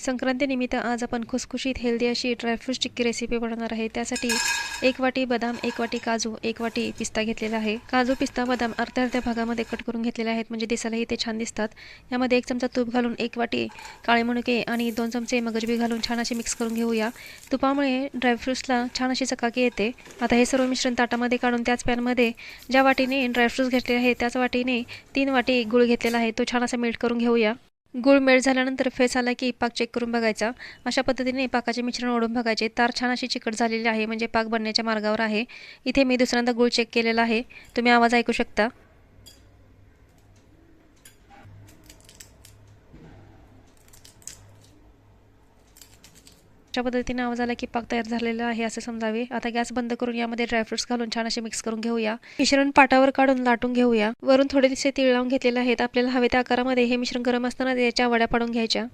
संक्रांतीनिमित्त आज आपण खुसखुशीत हेल्दी अशी ड्रायफ्रूट टिक्की रेसिपी बनवणार आहे। त्यासाठी 1 वाटी बदाम, 1 वाटी काजू, 1 वाटी पिस्ता घेतलेला आहे। काजू, पिस्ता, बदाम अर्ध्या अर्ध्या भागामध्ये कट करून घेतलेले आहेत, म्हणजे दिसायलाही ते छान दिसतात। यामध्ये 1 चमचा तूप घालून 1 वाटी काळे मनुके आणि 2 चमचे मगजबी घालून छान असे मिक्स करून घेऊया। तुपामुळे ड्रायफ्रूट्सला छान अशी चकाकी येते। आता हे सर्व मिश्रण ताटामध्ये काढून त्याच पॅनमध्ये ज्या वाटीने ड्रायफ्रूट्स घेतले आहे त्याच वाटीने 3 वाटी गूळ घेतलेला आहे, तो छान असा मेल्ट करून घेऊया। गूळ मेल्ट झाल्यानंतर फेस आला की पाक चेक करून बघायचा। अशा पद्धतीने पाकाचे मिश्रण ओढून बघायचे। तार छान अशी चिकट झालेली आहे, म्हणजे पाक बनण्याच्या मार्गावर आहे। इथे मी दुसऱ्यांदा गूळ चेक केलेला आहे, तुम्ही आवाज ऐकू शकता। अशा पद्धतीने आवाज आला की पाक तयार झालेला आहे असे समजावे। आता गॅस बंद करून यामध्ये ड्रायफ्रुट्स घालून छान असे मिक्स करून घेऊया। मिश्रण पाटावर काढून लाटून घेऊया। वरून थोडेसे तीळ लावून घेतलेले आहेत। आपल्याला हवे त्या आकारामध्ये हे मिश्रण गरम असताना याच्या वड्या पाडून घ्यायच्या।